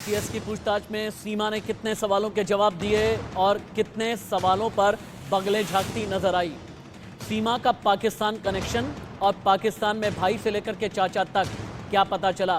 ATS की पूछताछ में सीमा ने कितने सवालों के जवाब दिए और कितने सवालों पर बगलें झांकती नजर आई। सीमा का पाकिस्तान कनेक्शन और पाकिस्तान में भाई से लेकर के चाचा तक क्या पता चला।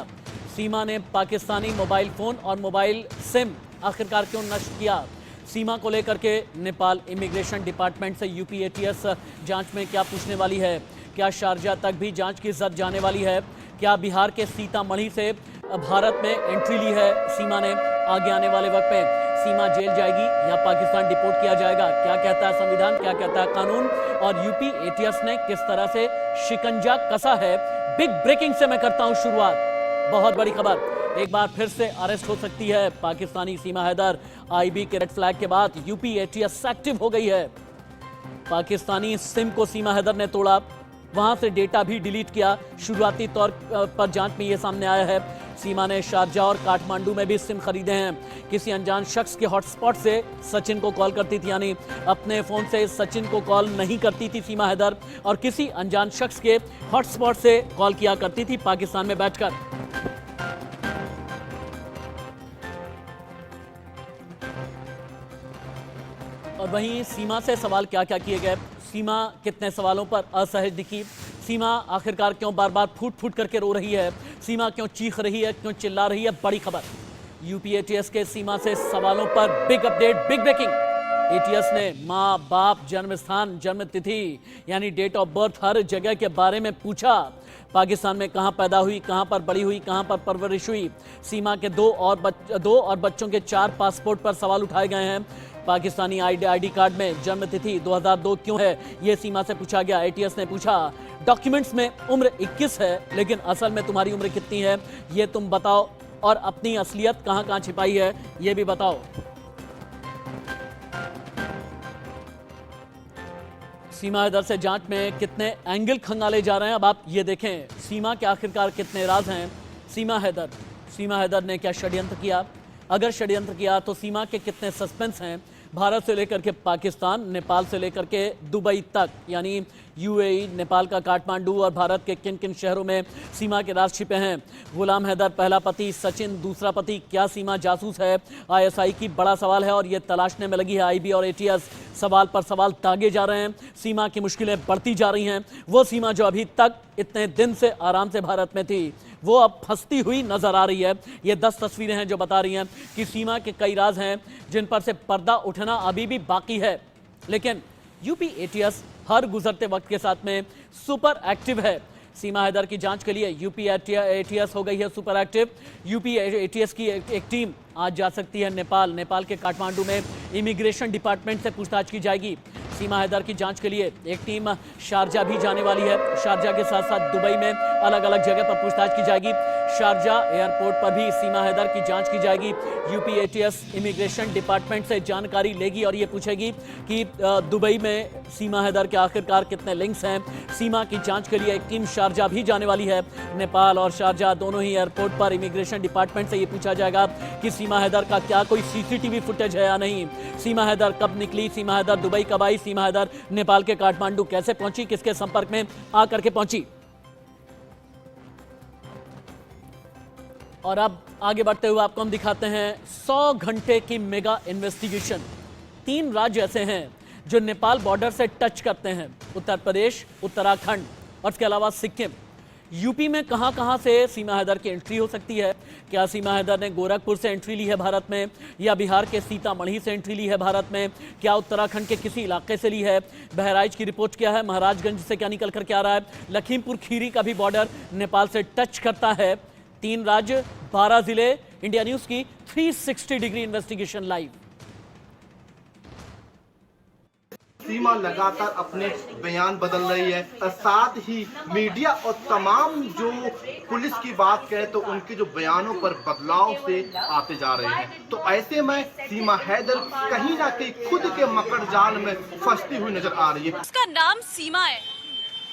सीमा ने पाकिस्तानी मोबाइल फोन और मोबाइल सिम आखिरकार क्यों नष्ट किया। सीमा को लेकर के नेपाल इमिग्रेशन डिपार्टमेंट से यूपी एटीएस जांच में क्या पूछने वाली है। क्या शारजा तक भी जांच की जद जाने वाली है। क्या बिहार के सीतामढ़ी से भारत में एंट्री ली है सीमा ने। आगे आने वाले वक्त में सीमा जेल जाएगी या पाकिस्तान डिपोर्ट किया जाएगा। क्या कहता है संविधान, क्या कहता है कानून और यूपी एटीएस ने किस तरह से शिकंजा कसा है। बिग ब्रेकिंग से मैं करता हूं शुरुआत। बहुत बड़ी खबर, एक बार फिर से अरेस्ट हो सकती है पाकिस्तानी सीमा हैदर। आईबी के रेड फ्लैग के बाद यूपी एटीएस एक्टिव हो गई है। पाकिस्तानी सिम को सीमा हैदर ने तोड़ा, वहां से डेटा भी डिलीट किया। शुरुआती तौर पर जांच में यह सामने आया है सीमा ने शारजा और काठमांडू में भी सिम खरीदे हैं। किसी अनजान शख्स के हॉटस्पॉट से सचिन को कॉल करती थी, यानी अपने फोन से सचिन को कॉल नहीं करती थी सीमा हैदर और किसी अनजान शख्स के हॉटस्पॉट से कॉल किया करती थी पाकिस्तान में बैठकर। और वहीं सीमा से सवाल क्या क्या किए गए। सीमा कितने सवालों पर असहज दिखी। सीमा आखिरकार क्यों बार बार फूट फूट करके रो रही है। सीमा क्यों चीख रही है, क्यों चिल्ला रही है। बड़ी खबर, यूपी एटीएस के सीमा से सवालों पर big update, big breaking. ATS ने माँ बाप, जन्म स्थान, जन्म तिथि यानी डेट ऑफ बर्थ, हर जगह के बारे में पूछा। पाकिस्तान में कहां पैदा हुई, कहां पर बड़ी हुई, कहां पर परवरिश हुई। सीमा के दो और बच्चों के 4 पासपोर्ट पर सवाल उठाए गए हैं। पाकिस्तानी आईडी कार्ड में जन्म तिथि 2002 क्यों है, यह सीमा से पूछा गया। एटीएस ने पूछा, डॉक्यूमेंट्स में उम्र 21 है लेकिन असल में तुम्हारी उम्र कितनी है यह तुम बताओ, और अपनी असलियत कहां कहां छिपाई है यह भी बताओ। सीमा हैदर से जांच में कितने एंगल खंगाले जा रहे हैं, अब आप ये देखें। सीमा के आखिरकार कितने राज हैं। सीमा हैदर ने क्या षड्यंत्र किया, अगर षड्यंत्र किया तो सीमा के कितने सस्पेंस हैं। भारत से लेकर के पाकिस्तान, नेपाल से लेकर के दुबई तक, यानी यूएई, नेपाल का काठमांडू और भारत के किन किन शहरों में सीमा के राज छिपे हैं। गुलाम हैदर पहला पति, सचिन दूसरा पति, क्या सीमा जासूस है। आईएसआई की बड़ा सवाल है और ये तलाशने में लगी है आईबी और एटीएस। सवाल पर सवाल दागे जा रहे हैं। सीमा की मुश्किलें बढ़ती जा रही हैं। वो सीमा जो अभी तक इतने दिन से आराम से भारत में थी, वो अब फंसती हुई नजर आ रही है। ये 10 तस्वीरें हैं जो बता रही हैं कि सीमा के कई राज हैं जिन पर से पर्दा उठना अभी भी बाकी है। लेकिन यूपी एटीएस हर गुजरते वक्त के साथ में सुपर एक्टिव है। सीमा हैदर की जांच के लिए यूपी एटीएस हो गई है सुपर एक्टिव। यूपी एटीएस की एक टीम आज जा सकती है नेपाल के काठमांडू में इमिग्रेशन डिपार्टमेंट से पूछताछ की जाएगी। सीमा हैदर की जांच के लिए एक टीम शारजा भी जाने वाली है। शारजा के साथ साथ दुबई में अलग अलग जगह पर पूछताछ की जाएगी। शारजा एयरपोर्ट पर भी सीमा हैदर की जांच की जाएगी। यूपी एटीएस इमिग्रेशन डिपार्टमेंट से जानकारी लेगी और ये पूछेगी कि दुबई में सीमा हैदर के आखिरकार कितने लिंक्स हैं। सीमा की जांच के लिए एक टीम शारजा भी जाने वाली है। नेपाल और शारजा दोनों ही एयरपोर्ट पर इमिग्रेशन डिपार्टमेंट से ये पूछा जाएगा कि सीमा हैदर का क्या कोई सीसीटीवी फुटेज है या नहीं। सीमा हैदर कब निकली, सीमा हैदर दुबई कब आई, सीमा हैदर नेपाल के काठमांडू कैसे पहुंची, किसके संपर्क में आकर के पहुंची। और अब आगे बढ़ते हुए आपको हम दिखाते हैं 100 घंटे की मेगा इन्वेस्टिगेशन। 3 राज्य ऐसे हैं जो नेपाल बॉर्डर से टच करते हैं, उत्तर प्रदेश, उत्तराखंड और इसके अलावा सिक्किम। यूपी में कहां से सीमा हैदर की एंट्री हो सकती है। क्या सीमा हैदर ने गोरखपुर से एंट्री ली है भारत में, या बिहार के सीतामढ़ी से एंट्री ली है भारत में, क्या उत्तराखंड के किसी इलाके से ली है। बहराइच की रिपोर्ट क्या है, महाराजगंज से क्या निकल कर के आ रहा है। लखीमपुर खीरी का भी बॉर्डर नेपाल से टच करता है। 3 राज्य, 12 जिले। इंडिया न्यूज की 360 डिग्री इन्वेस्टिगेशन लाइव। सीमा लगातार अपने बयान बदल रही है, साथ ही मीडिया और तमाम जो पुलिस की बात करें तो उनके जो बयानों पर बदलाव से आते जा रहे हैं। तो ऐसे में सीमा हैदर कहीं ना कहीं खुद के मकड़ जाल में फंसती हुई नजर आ रही है। उसका नाम सीमा है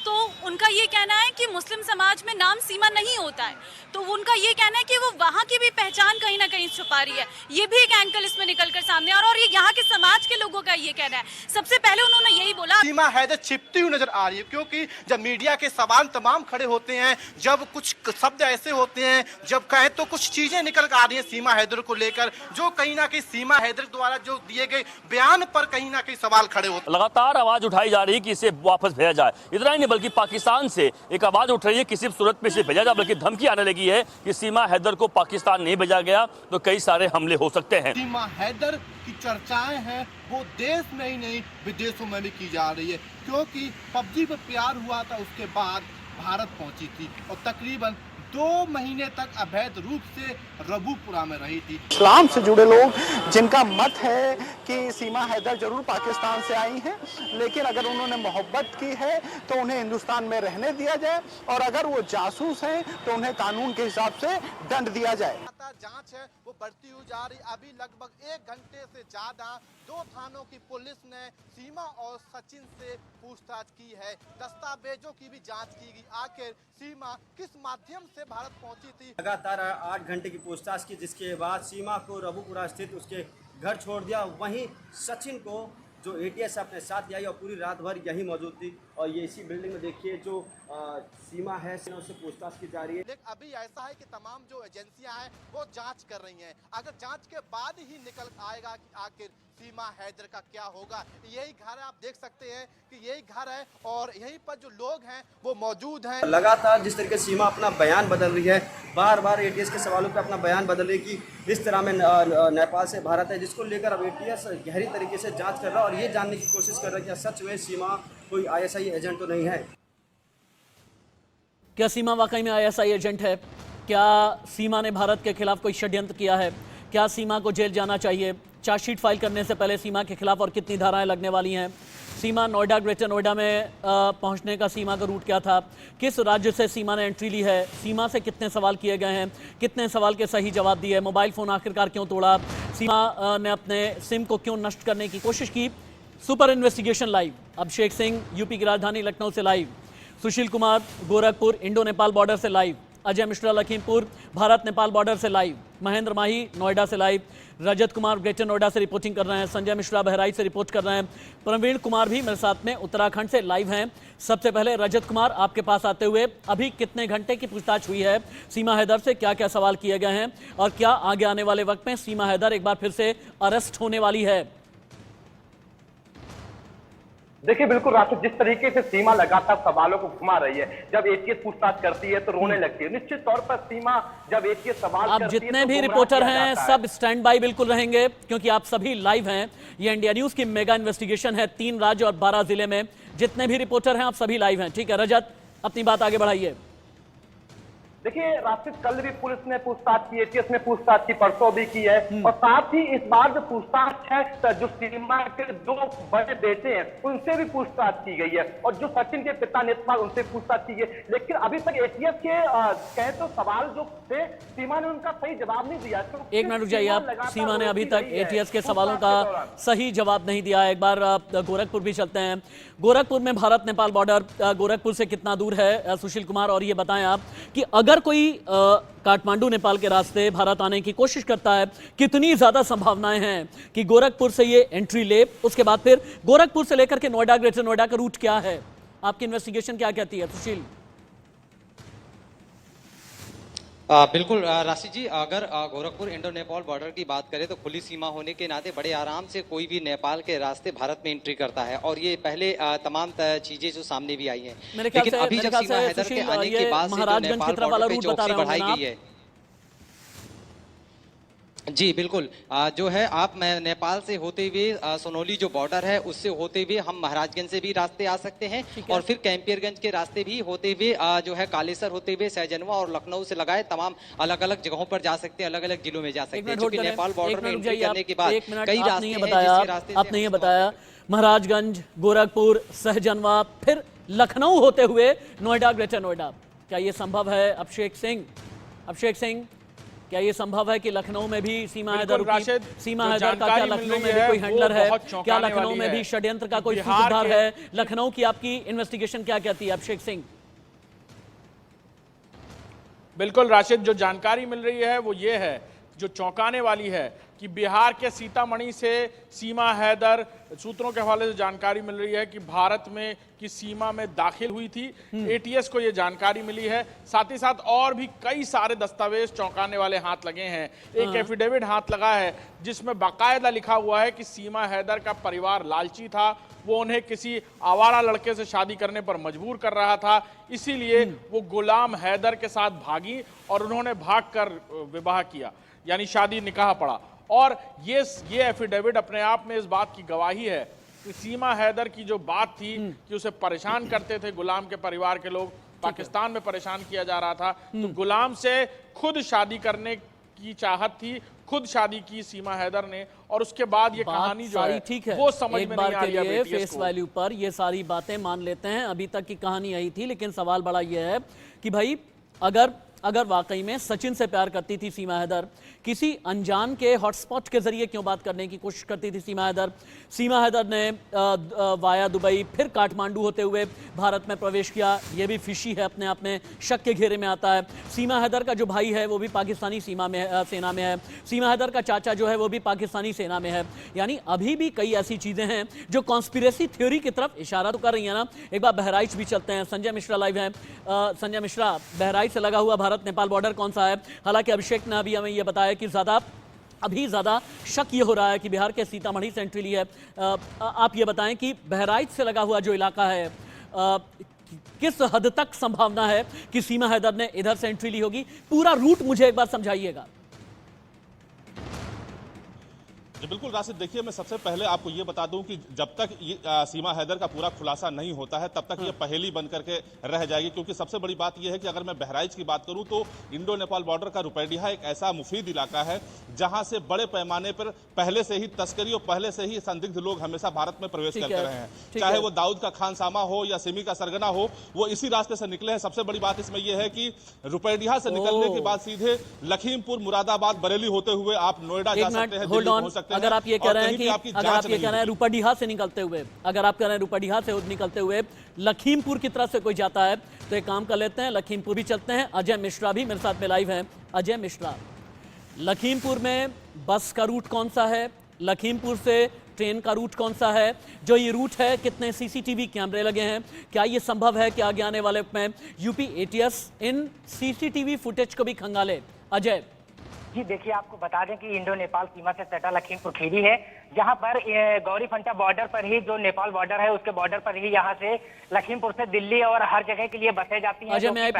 तो उनका ये कहना है कि मुस्लिम समाज में नाम सीमा नहीं होता है, तो उनका ये कहना है कि वो वहाँ की भी पहचान कहीं ना कहीं छुपा रही है। ये भी एक एंगल इसमें निकल कर सामने और ये यहाँ के समाज के लोगों का ये कहना है। सबसे पहले उन्होंने यही बोला, सीमा हैदर छिपती हुई नजर आ रही है, क्योंकि जब मीडिया के सवाल तमाम खड़े होते हैं, जब कुछ शब्द ऐसे होते हैं, जब कहें तो कुछ चीजें निकल कर आ रही हैं सीमा हैदर को लेकर, जो कहीं ना कहीं सीमा हैदर द्वारा जो दिए गए बयान पर कहीं ना कहीं सवाल खड़े होते हैं। लगातार आवाज उठाई जा रही है कि इसे वापस भेजा जाए। इतना ही नहीं बल्कि पाकिस्तान से एक आवाज उठ रही है किसी सूरत में इसे भेजा जाए, बल्कि धमकी आने लगी है कि सीमा हैदर को पाकिस्तान नहीं भेजा गया तो कई सारे हमले हो सकते हैं। सीमा हैदर की चर्चाएं हैं वो देश में ही नहीं विदेशों में भी की जा रही है, क्योंकि पबजी पर प्यार हुआ था, उसके बाद भारत पहुंची थी और तकरीबन 2 महीने तक अवैध रूप से रबूपुरा में रही थी। इस्लाम से जुड़े लोग जिनका मत है कि सीमा हैदर जरूर पाकिस्तान से आई हैं, लेकिन अगर उन्होंने मोहब्बत की है तो उन्हें हिंदुस्तान में रहने दिया जाए, और अगर वो जासूस हैं तो उन्हें कानून के हिसाब से दंड दिया जाए। जांच है वो बढ़ती हुई जा रही। अभी लगभग 1 घंटे से ज्यादा 2 थानों की पुलिस ने सीमा और सचिन से पूछताछ की है। दस्तावेजों की भी जांच की गई, आखिर सीमा किस माध्यम से भारत पहुंची थी। लगातार 8 घंटे की पूछताछ की, जिसके बाद सीमा को रबूपुरा स्थित उसके घर छोड़ दिया। वहीं सचिन को जो एटीएस अपने साथ आई और पूरी रात भर यही मौजूद थी, और ये इसी बिल्डिंग में देखिए जो सीमा है उससे पूछताछ की जा रही है। लेकिन अभी ऐसा है कि तमाम जो एजेंसियां हैं वो जांच कर रही हैं। अगर जांच के बाद ही निकल आएगा कि आखिर सीमा हैदर का क्या होगा। यही घर है, आप देख सकते हैं कि यही घर है और यहीं पर जो लोग हैं वो मौजूद हैं। लगातार जिस तरीके सीमा अपना बयान बदल रही है, बार बार एटीएस के सवालों पर अपना बयान बदल रही है कि इस तरह में नेपाल से भारत है, जिसको लेकर अब एटीएस गहरी तरीके से जाँच कर रहा है और ये जानने की कोशिश कर रहा है कि सच में सीमा कोई ISI एजेंट तो नहीं है। क्या सीमा वाकई में ISI एजेंट है? क्या सीमा ने भारत के खिलाफ कोई षड्यंत्र किया है? क्या सीमा को जेल जाना चाहिए? चार्जशीट फाइल करने से पहले सीमा के खिलाफ और कितनी धाराएं लगने वाली हैं? सीमा नोएडा, ग्रेटर नोएडा में पहुंचने का सीमा का रूट क्या था? किस राज्य से सीमा ने एंट्री ली है? सीमा से कितने सवाल किए गए हैं? कितने सवाल के सही जवाब दिए? मोबाइल फ़ोन आखिरकार क्यों तोड़ा? सीमा ने अपने सिम को क्यों नष्ट करने की कोशिश की? Super investigation live. Abhishek Singh UP की राजधानी लखनऊ से live, Sushil Kumar Gorakhpur Indo Nepal border से लाइव, अजय मिश्रा लखीमपुर भारत नेपाल बॉर्डर से लाइव, महेंद्र माही नोएडा से लाइव, रजत कुमार ग्रेटर नोएडा से रिपोर्टिंग कर रहे हैं, संजय मिश्रा बहराइच से रिपोर्ट कर रहे हैं, प्रवीण कुमार भी मेरे साथ में उत्तराखंड से लाइव हैं। सबसे पहले रजत कुमार, आपके पास आते हुए अभी कितने घंटे की पूछताछ हुई है सीमा हैदर से? क्या क्या सवाल किए गए हैं और क्या आगे आने वाले वक्त में सीमा हैदर एक बार फिर से अरेस्ट होने वाली है? देखिए बिल्कुल राशिद, जिस तरीके से सीमा लगातार सवालों को घुमा रही है, जब एटीएस पूछताछ करती है तो रोने लगती है। निश्चित तौर पर सीमा जब एटीएस सवाल आप जितने भी रिपोर्टर हैं सब स्टैंड बाय बिल्कुल रहेंगे, क्योंकि आप सभी लाइव हैं। ये इंडिया न्यूज की मेगा इन्वेस्टिगेशन है, 3 राज्य और 12 जिले में। जितने भी रिपोर्टर हैं आप सभी लाइव हैं, ठीक है? रजत, अपनी बात आगे बढ़ाइए। देखिए राशिद, कल भी पुलिस ने पूछताछ की, एटीएस ने पूछताछ की, परसों भी की है, और साथ ही इस बार जो पूछताछ है जो सीमा के 2 बड़े बेटे हैं उनसे भी पूछताछ की गई है, और जो सचिन के पिता नेतपाल उनसे पूछताछ की गई। लेकिन अभी तक एटीएस के कहे तो सवाल जो थे सीमा ने उनका सही जवाब नहीं दिया। तो 1 मिनट रुक जाइए आप। सीमा ने अभी तक एटीएस के सवालों का सही जवाब नहीं दिया। एक बार गोरखपुर भी चलते हैं। गोरखपुर में भारत नेपाल बॉर्डर गोरखपुर से कितना दूर है सुशील कुमार? और ये बताएं आप कि अगर कोई काठमांडू नेपाल के रास्ते भारत आने की कोशिश करता है, कितनी ज्यादा संभावनाएं हैं कि गोरखपुर से ये एंट्री ले? उसके बाद फिर गोरखपुर से लेकर के नोएडा, ग्रेटर नोएडा का रूट क्या है? आपकी इन्वेस्टिगेशन क्या कहती है सुशील? बिल्कुल राशि जी, अगर गोरखपुर इंडो नेपाल बॉर्डर की बात करें तो खुली सीमा होने के नाते बड़े आराम से कोई भी नेपाल के रास्ते भारत में एंट्री करता है, और ये पहले तमाम चीजें जो सामने भी आई हैं। लेकिन अभी जब सीमा हैदर के आने के बाद से जो नेपाल बॉर्डर पे चौकसी बढ़ाई गई है। जी बिल्कुल, जो है आप नेपाल से होते हुए सोनौली जो बॉर्डर है उससे होते हुए हम महाराजगंज से भी रास्ते आ सकते हैं, और फिर कैंपियरगंज के रास्ते भी होते हुए जो है कालेसर होते हुए सहजनवा और लखनऊ से लगाए तमाम अलग अलग जगहों पर जा सकते हैं, अलग अलग जिलों में जा सकते हैं। क्योंकि नेपाल बॉर्डर में एंट्री करने के बाद कई रास्ते हैं। आपने ये बताया महाराजगंज, गोरखपुर, सहजनवा, फिर लखनऊ होते हुए नोएडा, ग्रेटर नोएडा, क्या ये संभव है? अभिषेक सिंह, क्या ये संभव है कि लखनऊ में भी सीमा हैदर राशिद, सीमा जो हैदर का क्या जानकारी मिल लखनऊ में रही भी है, कोई वो हैंडलर है? बहुत क्या चौंकाने लखनऊ वाली में भी है। षड्यंत्र का कोई बिहार सूत्रधार के- है? लखनऊ की आपकी इन्वेस्टिगेशन क्या कहती है अभिषेक सिंह? बिल्कुल राशिद, जो जानकारी मिल रही है वो ये है, जो चौंकाने वाली है, कि बिहार के सीतामढ़ी से सीमा हैदर, सूत्रों के हवाले से जानकारी मिल रही है कि भारत में की सीमा में दाखिल हुई थी। एटीएस को ये जानकारी मिली है। साथ ही साथ और भी कई सारे दस्तावेज चौंकाने वाले हाथ लगे हैं। एक एफिडेविट हाथ लगा है जिसमें बाकायदा लिखा हुआ है कि सीमा हैदर का परिवार लालची था, वो उन्हें किसी आवारा लड़के से शादी करने पर मजबूर कर रहा था, इसीलिए वो गुलाम हैदर के साथ भागी और उन्होंने भागकर विवाह किया, यानी शादी निकाह पड़ा। और ये एफिडेविट अपने आप में इस बात की गवाही है कि सीमा हैदर की जो बात थी कि उसे परेशान करते थे गुलाम के परिवार के लोग, पाकिस्तान में परेशान किया जा रहा था, तो गुलाम से खुद शादी करने की चाहत थी, खुद शादी की सीमा हैदर ने, और उसके बाद ये कहानी जो है ठीक है, वो समझ एक में बार नहीं आ के रही है लिए BTS फेस को। वैल्यू पर ये सारी बातें मान लेते हैं, अभी तक की कहानी यही थी। लेकिन सवाल बड़ा ये है कि भाई अगर वाकई में सचिन से प्यार करती थी सीमा हैदर, किसी अनजान के हॉटस्पॉट के जरिए क्यों बात करने की कोशिश करती थी सीमा हैदर? सीमा हैदर ने वाया दुबई फिर काठमांडू होते हुए भारत में प्रवेश किया, ये भी फिशी है, अपने आप में शक के घेरे में आता है। सीमा हैदर का जो भाई है वो भी पाकिस्तानी सेना में है, सीमा हैदर का चाचा जो है वो भी पाकिस्तानी सेना में है। यानी अभी भी कई ऐसी चीजें हैं जो कॉन्स्पिरेसी थ्योरी की तरफ इशारा तो कर रही है ना। एक बार बहराइच भी चलते हैं, संजय मिश्रा लाइव हैं। संजय मिश्रा, बहराइच से लगा हुआ भारत नेपाल बॉर्डर कौन सा है? हालांकि अभिषेक ने अभी हमें यह बताया कि ज्यादा शक ये हो रहा है कि बिहार के सीतामढ़ी से एंट्री ली है। आप ये बताएं कि बहराइच से लगा हुआ जो इलाका है, किस हद तक संभावना है कि सीमा हैदर ने इधर से एंट्री ली होगी? पूरा रूट मुझे एक बार समझाइएगा। जी बिल्कुल राशिद, देखिए मैं सबसे पहले आपको ये बता दूं कि जब तक ये सीमा हैदर का पूरा खुलासा नहीं होता है तब तक ये पहेली बन करके रह जाएगी, क्योंकि सबसे बड़ी बात ये है कि अगर मैं बहराइच की बात करूं तो इंडो नेपाल बॉर्डर का रुपैडिहा एक ऐसा मुफीद इलाका है जहां से बड़े पैमाने पर पहले से ही तस्करी और पहले से ही संदिग्ध लोग हमेशा भारत में प्रवेश करते रहे हैं। चाहे वो दाऊद का खानसामा हो या सिमी का सरगना हो, वो इसी रास्ते से निकले हैं। सबसे बड़ी बात इसमें यह है कि रुपैडिहा से निकलने के बाद सीधे लखीमपुर, मुरादाबाद, बरेली होते हुए आप नोएडा जा सकते हैं, दिल्ली पहुंच सकते हैं। अगर आप ये कह रहे हैं कि रुपैडिहा से निकलते हुए, अगर आप कह रहे हैं रुपैडिहा से निकलते हुए लखीमपुर की तरफ से कोई जाता है तो एक काम कर लेते हैं, लखीमपुर भी चलते हैं। अजय मिश्रा भी मेरे साथ में लाइव हैं। अजय मिश्रा, लखीमपुर में बस का रूट कौन सा है? लखीमपुर से ट्रेन का रूट कौन सा है? जो ये रूट है, कितने सीसीटीवी कैमरे लगे हैं? क्या ये संभव है कि आगे आने वाले में यूपी एटीएस इन सीसीटीवी फुटेज को भी खंगाले? अजय जी देखिए, आपको बता दें कि इंडो नेपाल सीमा से सटा लखीमपुर खीरी है, जहां पर गौरीफंटा बॉर्डर पर ही, जो नेपाल बॉर्डर है उसके बॉर्डर पर ही यहां से लखीमपुर से दिल्ली और हर जगह के लिए बसें जाती हैं। अजय, मैं आई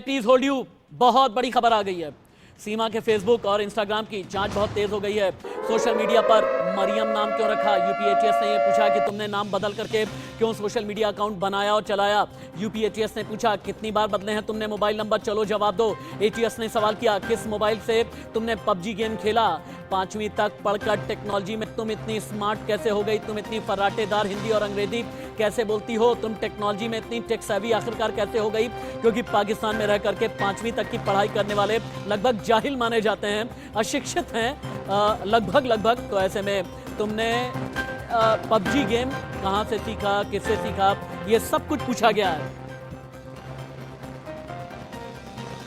प्लीज होल्ड यू। बहुत बड़ी खबर आ गई है। सीमा के फेसबुक और इंस्टाग्राम की जांच बहुत तेज हो गई है। सोशल मीडिया पर मरियम नाम क्यों रखा? यूपी एटीएस ने यह पूछा कि तुमने नाम बदल करके क्यों सोशल मीडिया अकाउंट बनाया और चलाया? यूपी एटीएस ने पूछा कितनी बार बदले हैं तुमने मोबाइल नंबर? चलो जवाब दो। एटीएस ने सवाल किया किस मोबाइल से तुमने पबजी गेम खेला? 5वीं तक पढ़कर टेक्नोलॉजी में तुम इतनी स्मार्ट कैसे हो गई? तुम इतनी फर्राटेदार हिंदी और अंग्रेजी कैसे बोलती हो? तुम टेक्नोलॉजी में इतनी टेक सेवी आखिरकार कैसे हो गई? क्योंकि पाकिस्तान में रह करके 5वीं तक की पढ़ाई करने वाले लगभग जाहिल माने जाते हैं, अशिक्षित हैं लगभग। तो ऐसे में तुमने पबजी गेम कहां से सीखा, किससे सीखा? ये सब कुछ पूछा गया है।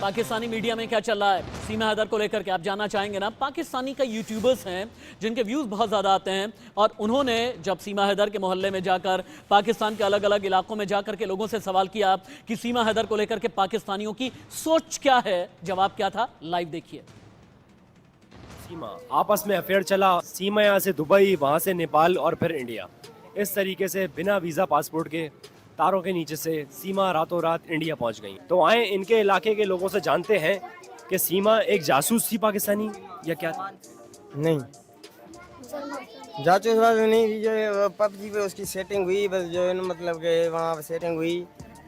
पाकिस्तानी मीडिया में क्या चल रहा है सीमा हैदर को लेकर के आप जानना चाहेंगे ना। पाकिस्तानी कई यूट्यूबर्स हैं जिनके व्यूज बहुत ज़्यादा आते हैं, और उन्होंने जब सीमा हैदर के मोहल्ले में जाकर, पाकिस्तान के अलग अलग इलाकों में जाकर के लोगों से सवाल किया कि सीमा हैदर को लेकर के पाकिस्तानियों की सोच क्या है, जवाब क्या था, लाइव देखिए। सीमा आपस में अफेयर चला, सीमा यहाँ से दुबई, वहाँ से नेपाल और फिर इंडिया। इस तरीके से बिना वीज़ा पासपोर्ट के तारों के नीचे से सीमा रातों रात इंडिया पहुंच गई। तो आए इनके इलाके के लोगों से जानते हैं कि सीमा एक जासूस थी पाकिस्तानी या क्या था? नहीं, जासूस नहीं, जो पबजी पे उसकी सेटिंग हुई, बस जो है मतलब कि वहाँ सेटिंग हुई,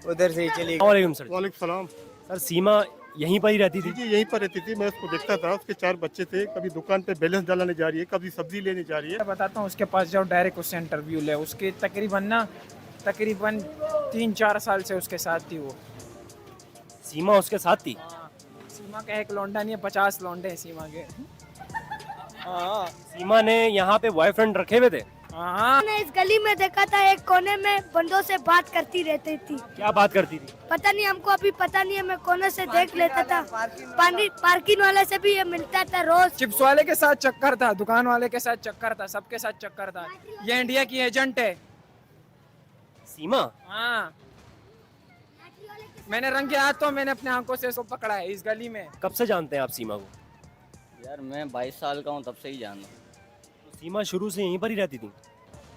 उधर से ही चली। वालेकुम सर। वालेकुम सलाम। सर सीमा यहीं पर ही रहती थी? जी यहीं पर रहती थी, मैं उसको देखता था। उसके 4 बच्चे थे, कभी दुकान पे बैलेंस डालने जा रही है, कभी सब्जी लेने जा रही है। मैं बताता हूँ, उसके पास जाओ, डायरेक्ट उससे इंटरव्यू ले। उसके तकरीबन 3-4 साल से उसके साथ थी वो। सीमा उसके साथ थी? सीमा सीमा का एक लौंडा नहीं है, 50 लौंडे हैं सीमा के। हाँ, सीमा ने यहाँ पे बॉयफ्रेंड रखे हुए थे। हाँ, मैंने इस गली में देखा था, एक कोने में बंदों से बात करती रहती थी। क्या बात करती थी? पता नहीं, हमको अभी पता नहीं है, मैं कोने से देख लेता था। पार्किंग वाले से भी ये मिलता था रोज। चिप्स वाले के साथ चक्कर था, दुकान वाले के साथ चक्कर था, सबके साथ चक्कर था। ये इंडिया की एजेंट है सीमा। हाँ, मैंने रंगे हाथ तो मैंने अपने आंखों से इसको पकड़ा है इस गली में। कब से जानते हैं आप सीमा को? यार मैं 22 साल का हूँ, तब से ही जान रहा हूँ। तो सीमा शुरू से यहीं पर ही रहती थी?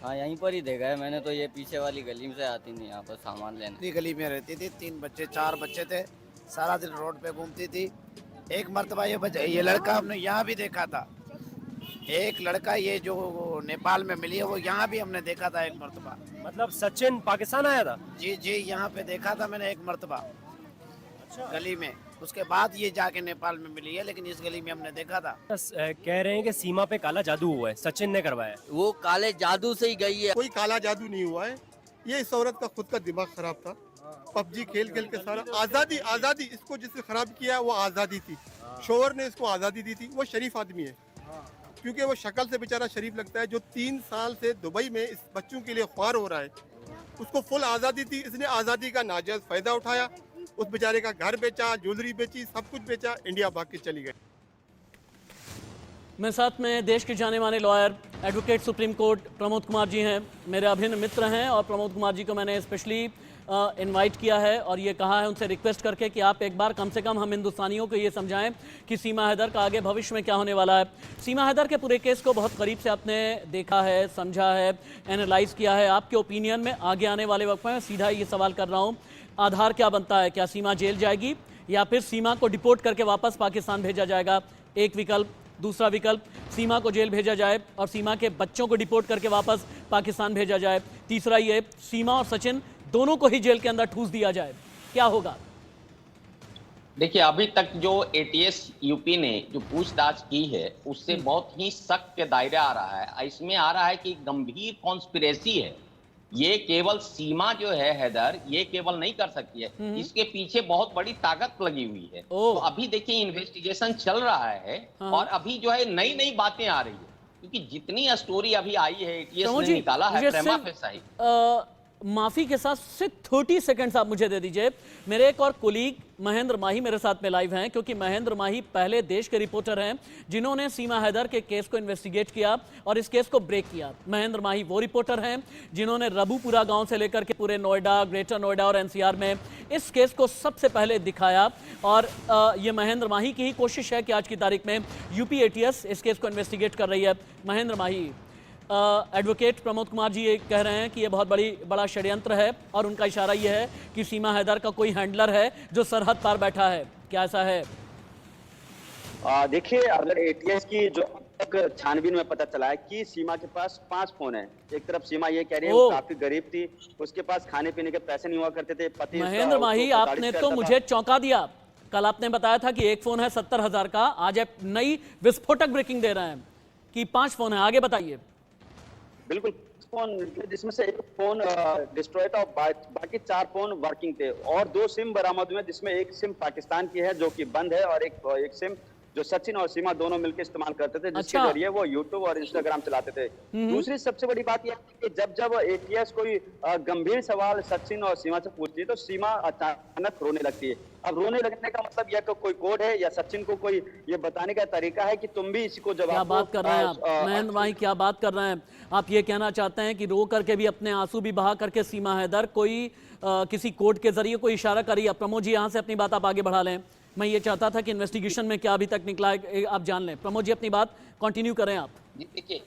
हाँ, यहीं पर ही देखा है मैंने तो। ये पीछे वाली गली में से आती नहीं यहाँ पर सामान लेने। गली में रहती थी, 3 बच्चे 4 बच्चे थे, सारा दिन रोड पे घूमती थी। एक मर्तबा ये लड़का हमने यहाँ भी देखा था। एक लड़का ये जो नेपाल में मिली है वो यहाँ भी हमने देखा था एक मर्तबा। मतलब सचिन पाकिस्तान आया था? जी जी, यहाँ पे देखा था मैंने एक मर्तबा। अच्छा। गली में, उसके बाद ये जाके नेपाल में मिली है, लेकिन इस गली में हमने देखा था। कह रहे हैं कि सीमा पे काला जादू हुआ है, सचिन ने करवाया। वो काले जादू से ही गई है। कोई काला जादू नहीं हुआ है, ये इस औरत का खुद का दिमाग खराब था। पबजी खेल खेल के सारा आजादी इसको जिसने खराब किया वो आजादी थी। शोहर ने इसको आजादी दी थी। वो शरीफ आदमी है, क्योंकि वो शक्ल से बेचारा शरीफ लगता है। जो 3 साल से दुबई में इस बच्चों के लिए ख्वार हो रहा है, उसको फुल आज़ादी थी। इसने आज़ादी का नाजायज फ़ायदा उठाया, उस बेचारे का घर बेचा, ज्वेलरी बेची, सब कुछ बेचा, इंडिया भाग के चली गई। मेरे साथ में देश के जाने माने lawyer advocate supreme court Pramod Kumar ji हैं, मेरे अभिन्न मित्र हैं। और प्रमोद कुमार जी को मैंने स्पेशली इनवाइट किया है और ये कहा है उनसे रिक्वेस्ट करके कि आप एक बार कम से कम हम हिंदुस्तानियों को ये समझाएं कि सीमा हैदर का आगे भविष्य में क्या होने वाला है। सीमा हैदर के पूरे केस को बहुत करीब से आपने देखा है, समझा है, एनालाइज किया है। आपके ओपिनियन में आगे आने वाले वक्त में सीधा ये सवाल कर रहा हूँ, आधार क्या बनता है? क्या सीमा जेल जाएगी या फिर सीमा को डिपोर्ट करके वापस पाकिस्तान भेजा जाएगा? एक विकल्प। दूसरा विकल्प, सीमा को जेल भेजा जाए और सीमा के बच्चों को डिपोर्ट करके वापस पाकिस्तान भेजा जाए। तीसरा ये, सीमा और सचिन दोनों को ही जेल के अंदर ठूस दिया जाए। क्या होगा? देखिए, अभी तक जो एटीएस यूपी ने जो पूछताछ की है उससे बहुत ही शक के दायरे आ रहा है। इसमें आ रहा है कि गंभीर कॉन्स्पिरेसी है। ये केवल सीमा जो है हैदर, ये केवल नहीं कर सकती है, इसके पीछे बहुत बड़ी ताकत लगी हुई है। तो अभी देखिए इन्वेस्टिगेशन चल रहा है और अभी जो है नई नई बातें आ रही है, क्योंकि जितनी स्टोरी अभी आई है एटीएस ने निकाला है प्रेमा फेसाई। माफी के साथ सिर्फ 30 सेकंड्स आप मुझे दे दीजिए। मेरे एक और कोलीग महेंद्र माही मेरे साथ में लाइव हैं, क्योंकि महेंद्र माही पहले देश के रिपोर्टर हैं जिन्होंने सीमा हैदर के केस को इन्वेस्टिगेट किया और इस केस को ब्रेक किया। महेंद्र माही वो रिपोर्टर हैं जिन्होंने रबुपुरा गांव से लेकर के पूरे नोएडा, ग्रेटर नोएडा और एनसीआर में इस केस को सबसे पहले दिखाया। और ये महेंद्र माही की ही कोशिश है कि आज की तारीख में यूपी एटीएस इस केस को इन्वेस्टिगेट कर रही है। महेंद्र माही, एडवोकेट प्रमोद कुमार जी ये कह रहे हैं कि ये बहुत बड़ा षड्यंत्र है और उनका इशारा ये है कि सीमा हैदर का कोई हैंडलर है जो सरहद पार बैठा है। क्या ऐसा है? देखिए, अगर एटीएस की जो तक छानबीन में पता चला है कि सीमा के पास 5 फोन है। एक तरफ सीमा ये कह रही है वो काफी गरीब थी, उसके पास खाने पीने के पैसे नहीं हुआ करते थे। पति महेंद्र माही, आपने तो मुझे चौंका दिया। कल आपने बताया था कि एक फोन है 70,000 का, आज आप नई विस्फोटक ब्रेकिंग दे रहे हैं कि 5 फोन है। आगे बताइए। बिल्कुल, फोन जिसमें से एक फोन डिस्ट्रॉय था, बाकी 4 फोन वर्किंग थे और 2 सिम बरामद हुए, जिसमें एक सिम पाकिस्तान की है जो कि बंद है और एक सिम जो सचिन और सीमा दोनों मिलकर इस्तेमाल करते थे, जिसके जरिए वो यूट्यूब और इंस्टाग्राम चलाते थे। दूसरी सबसे बड़ी बात यह है कि जब एटीएस कोई गंभीर सवाल सचिन और सीमा से पूछती है तो सीमा अचानक रोने लगती है। अब रोने लगने का मतलब यह कोई कोड है या सचिन को कोई ये बताने का तरीका है कि तुम भी इसी को जवाब। क्या बात कर रहे हैं आप महेंद्र भाई, क्या बात कर रहे हैं आप? ये कहना चाहते हैं कि रो करके भी, अपने आंसू भी बहा करके सीमा हैदर कोई किसी कोड के जरिए कोई इशारा करिए। प्रमोद जी यहाँ से अपनी बात आप आगे बढ़ा लें। मैं ये चाहता था कि इन्वेस्टिगेशन में क्या अभी तक निकला है आप जान लें। प्रमोद जी अपनी बात कंटिन्यू करें आप। देखिए,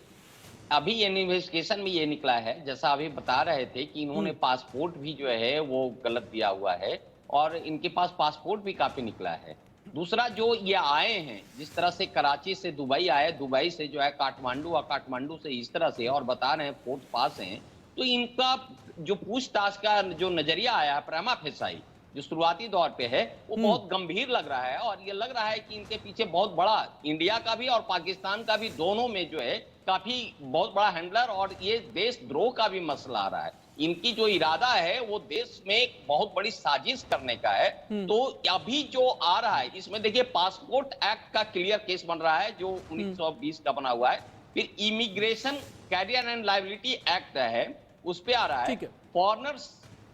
अभी इन्वेस्टिगेशन में ये निकला है, जैसा अभी बता रहे थे कि इन्होंने पासपोर्ट भी जो है वो गलत दिया हुआ है और इनके पास पासपोर्ट भी काफी निकला है। दूसरा, जो ये आए हैं जिस तरह से कराची से दुबई आए, दुबई से जो है काठमांडू और काठमांडू से इस तरह से, और बता रहे हैं फोर्ट पास हैं, तो इनका जो पूछताछ का जो नजरिया आया है प्रेमा फेसाई जो शुरुआती दौर पे है वो बहुत गंभीर लग रहा है और ये लग रहा है कि इनके पीछे बहुत बड़ा इंडिया का भी और पाकिस्तान का भी दोनों में जो है काफी बहुत बड़ा हैंडलर, और ये देशद्रोह का भी मसला आ रहा है। इनकी जो इरादा है वो देश में एक बहुत बड़ी साजिश करने का है। तो अभी जो आ रहा है इसमें देखिए, पासपोर्ट एक्ट का क्लियर केस बन रहा है जो 1920 का बना हुआ है। फिर immigration carrier and liability act है, उस पे आ रहा है। फॉरेनर्स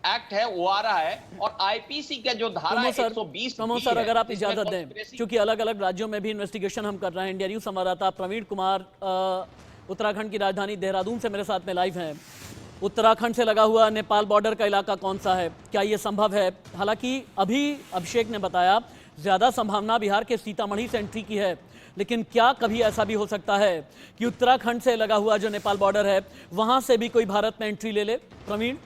एक्ट है वो आ रहा है, और आईपीसी का जो धारा 120 सर, अगर आप इजाजत दें, क्योंकि अलग अलग राज्यों में भी इन्वेस्टिगेशन हम कर रहे हैं। इंडिया न्यूज संवाददाता प्रवीण कुमार उत्तराखंड की राजधानी देहरादून से मेरे साथ में लाइव हैं। उत्तराखंड से लगा हुआ नेपाल बॉर्डर का इलाका कौन सा है, क्या ये संभव है? हालांकि अभी अभिषेक ने बताया ज्यादा संभावना बिहार के सीतामढ़ी से एंट्री की है, लेकिन क्या कभी ऐसा भी हो सकता है कि उत्तराखंड से लगा हुआ जो नेपाल बॉर्डर है वहां से भी कोई भारत में एंट्री ले ले? प्रवीण,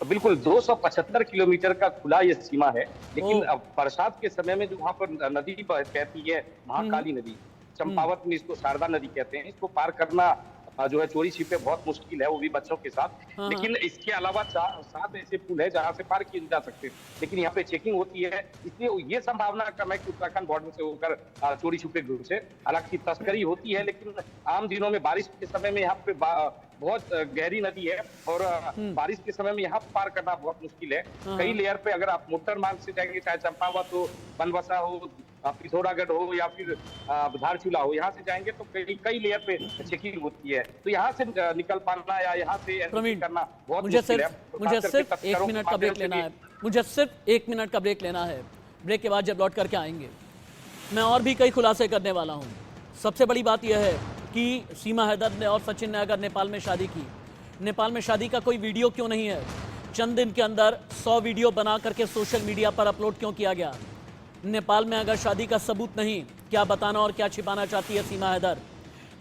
बिल्कुल 275 किलोमीटर का खुला ये सीमा है, लेकिन बरसात के समय में जो वहाँ पर नदी बहती है, महाकाली नदी, चंपावत में इसको शारदा नदी कहते हैं, इसको पार करना जो है चोरी छिपे बहुत मुश्किल है, वो भी बच्चों के साथ। लेकिन इसके अलावा 7 ऐसे पुल है जहाँ से पार किए जा सकते हैं, लेकिन यहाँ पे चेकिंग होती है, इसलिए ये संभावना कम है कि उत्तराखंड बॉर्डर से होकर चोरी छुपे घुसे। हालांकि तस्करी होती है, लेकिन आम दिनों में बारिश के समय में यहाँ पे बहुत गहरी नदी है, और बारिश के समय में यहाँ पार करना बहुत मुश्किल है। कई लेयर पे अगर आप मोटर मार्ग से जाएंगे, चाहे चंपावत हो, बनबसा हो, पिथौरागढ़ हो या फिर धारचूला हो, यहाँ से जाएंगे तो कई लेयर पे चेकिंग होती है, तो यहाँ से निकल पाना या यहाँ से एंट्री करना बहुत मुश्किल है। मुझे सिर्फ 1 मिनट का ब्रेक लेना है, मुझे सिर्फ 1 मिनट का ब्रेक लेना है। ब्रेक के बाद जब लौट करके आएंगे मैं और भी कई खुलासे करने वाला हूँ। सबसे बड़ी बात यह है कि सीमा हैदर ने और सचिन ने अगर नेपाल में शादी की, नेपाल में शादी का कोई वीडियो क्यों नहीं है? चंद दिन के अंदर 100 वीडियो बना करके सोशल मीडिया पर अपलोड क्यों किया गया? नेपाल में अगर शादी का सबूत नहीं, क्या बताना और क्या छिपाना चाहती है Seema Haider?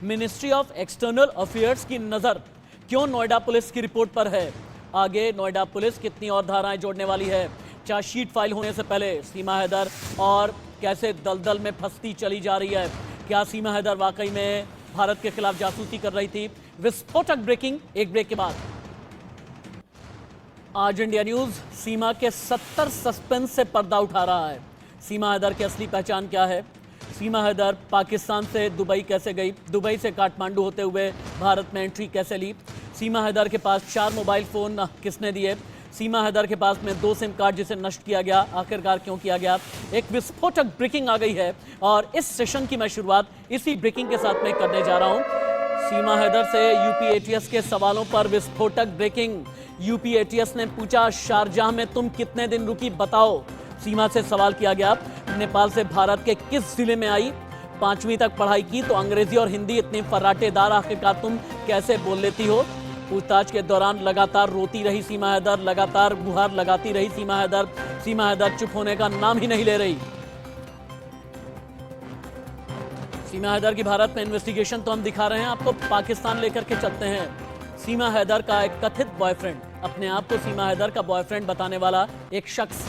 Ministry of external affairs की नज़र क्यों नोएडा पुलिस की रिपोर्ट पर है? आगे नोएडा पुलिस कितनी और धाराएं जोड़ने वाली है? चार्जशीट फाइल होने से पहले सीमा हैदर और कैसे दलदल में फंसती चली जा रही है? क्या सीमा हैदर वाकई में भारत के खिलाफ जासूसी कर रही थी? विस्फोटक ब्रेकिंग एक ब्रेक के बाद। आज इंडिया न्यूज सीमा के 70 सस्पेंस से पर्दा उठा रहा है। सीमा हैदर की असली पहचान क्या है? सीमा हैदर पाकिस्तान से दुबई कैसे गई? दुबई से काठमांडू होते हुए भारत में एंट्री कैसे ली? सीमा हैदर के पास 4 मोबाइल फोन किसने दिए? सीमा हैदर के पास में 2 सिम कार्ड जिसे नष्ट किया गया, आखिरकार क्यों किया गया? एक विस्फोटक ब्रेकिंग आ गई है और इस सेशन की मैं शुरुआत इसी ब्रेकिंग के साथ में करने जा रहा हूं। सीमा हैदर से यूपी एटीएस के सवालों पर विस्फोटक ब्रेकिंग। यूपी एटीएस ने पूछा, शारजाह में तुम कितने दिन रुकी बताओ? सीमा से सवाल किया गया, नेपाल से भारत के किस जिले में आई? 5वीं तक पढ़ाई की तो अंग्रेजी और हिंदी इतनी फर्राटेदार आखिरकार तुम कैसे बोल लेती हो? पूछताछ के दौरान लगातार रोती रही सीमा हैदर, लगातार गुहार लगाती रही सीमा हैदर। सीमा हैदर चुप होने का नाम ही नहीं ले रही। सीमा हैदर की भारत में इन्वेस्टिगेशन तो हम दिखा रहे हैं आपको, पाकिस्तान लेकर के चलते हैं। सीमा हैदर का एक कथित बॉयफ्रेंड, अपने आप को सीमा हैदर का बॉयफ्रेंड बताने वाला एक शख्स,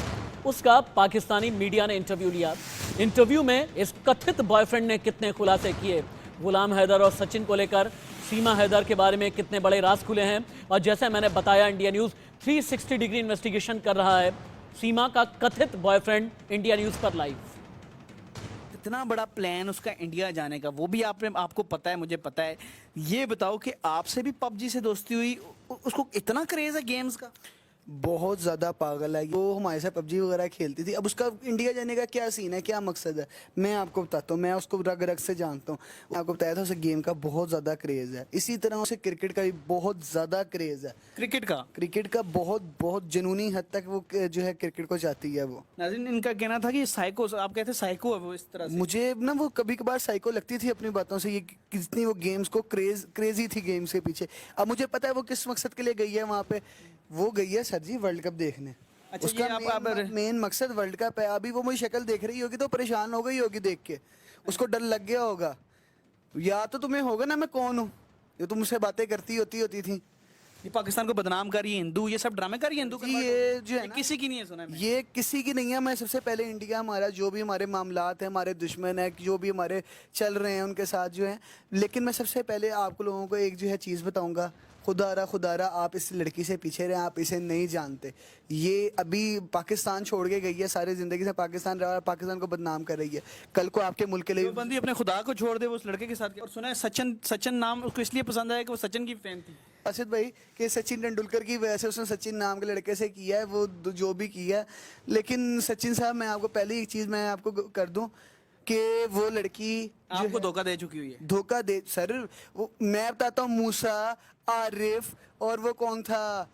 उसका पाकिस्तानी मीडिया ने इंटरव्यू लिया। इंटरव्यू में इस कथित बॉयफ्रेंड ने कितने खुलासे किए? गुलाम हैदर और सचिन को लेकर सीमा हैदर के बारे में कितने बड़े राज खुले हैं? और जैसे मैंने बताया, इंडिया न्यूज 360 डिग्री इन्वेस्टिगेशन कर रहा है। सीमा का कथित बॉयफ्रेंड इंडिया न्यूज पर लाइव। इतना बड़ा प्लान उसका इंडिया जाने का, वो भी आपको पता है, मुझे पता है। ये बताओ कि आपसे भी पबजी से दोस्ती हुई, उसको इतना क्रेज है गेम्स का? बहुत ज़्यादा पागल है वो, हमारे साथ पबजी वगैरह खेलती थी। अब उसका इंडिया जाने का क्या सीन है, क्या मकसद है, मैं आपको बताता हूँ। मैं उसको रग रग से जानता हूँ। आपको बताया था उसे गेम का बहुत ज़्यादा क्रेज़ है। इसी तरह उसे क्रिकेट का भी बहुत ज़्यादा क्रेज़ है। क्रिकेट का बहुत जुनूनी हद तक वो जो है क्रिकेट को चाहती है वो। नाज़रीन, इनका कहना था कि साइको, आप कहते साइको है वो इस तरह से। मुझे ना वो कभी कभार साइको लगती थी अपनी बातों से, ये कितनी वो गेम्स को क्रेजी थी गेम्स के पीछे। अब मुझे पता है वो किस मकसद के लिए गई है वहाँ पे। वो गई है सर जी वर्ल्ड कप देखने। अच्छा, उसका मेन मकसद वर्ल्ड कप है। अभी वो मेरी शक्ल देख रही होगी तो परेशान हो गई होगी देख के, उसको डर लग गया होगा। या तो तुम्हें होगा ना मैं कौन हूँ जो तुम मुझसे बातें करती होती थी। ये पाकिस्तान को बदनाम कर रही है हिंदू, ये सब ड्रामे कर रही है हिंदू। ये जो है किसी की नहीं है, सुना है ये किसी की नहीं है। मैं सबसे पहले इंडिया हमारा जो भी हमारे मामलात हैं, हमारे दुश्मन है जो भी हमारे चल रहे हैं उनके साथ जो है, लेकिन मैं सबसे पहले आपको लोगों को एक जो है चीज़ बताऊंगा, खुदारा आप इस लड़की से पीछे रहे, आप इसे नहीं जानते। ये अभी पाकिस्तान छोड़ के गई है, सारी ज़िंदगी से पाकिस्तान रहा, पाकिस्तान को बदनाम कर रही है। कल को आपके मुल्क के लिए बंदी अपने खुदा को छोड़ दे वो उस लड़के के साथ। और सुना है सचिन नाम उसको इसलिए पसंद आया कि वो सचिन की फैन थी अर्षद भाई, कि सचिन तेंदुलकर की वजह से उसने सचिन नाम के लड़के से किया है वो जो भी किया है। लेकिन सचिन साहब, मैं आपको पहले एक चीज़ मैं आपको कर दूं कि वो लड़की आपको धोखा दे चुकी हुई है। धोखा दे सर, वो मैं बताता हूँ, मूसा, आरिफ और वो कौन था,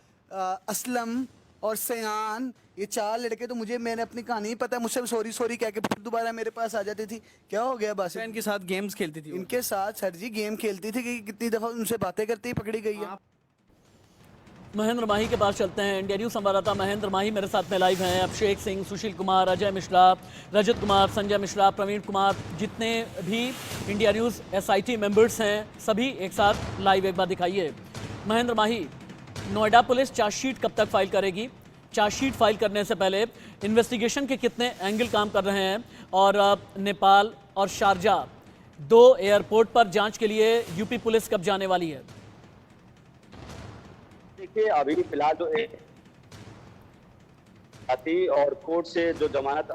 असलम और सयान, ये 4 लड़के तो मैंने अपनी कहानी ही पता है, मुझसे सॉरी कह के फिर दोबारा मेरे पास आ जाती थी। क्या हो गया बस? इनके साथ गेम्स खेलती थी, इनके साथ सर जी गेम खेलती थी कि कितनी दफ़ा उनसे बातें करते ही पकड़ी गई है। महेंद्र माही के पास चलते हैं। इंडिया न्यूज संवाददाता महेंद्र माही मेरे साथ में लाइव हैं। अभिषेक सिंह, सुशील कुमार, अजय मिश्रा, रजत कुमार, संजय मिश्रा, प्रवीण कुमार, जितने भी इंडिया न्यूज SIT मेंबर्स हैं सभी एक साथ लाइव एक बार दिखाइए। महेंद्र माही, नोएडा पुलिस चार्जशीट कब तक फाइल करेगी? चार्जशीट फाइल करने से पहले इन्वेस्टिगेशन के कितने एंगल काम कर रहे हैं? और नेपाल और शारजा 2 एयरपोर्ट पर जांच के लिए यूपी पुलिस कब जाने वाली है? देखिए, अभी फिलहाल जो आती और कोर्ट से जो जमानत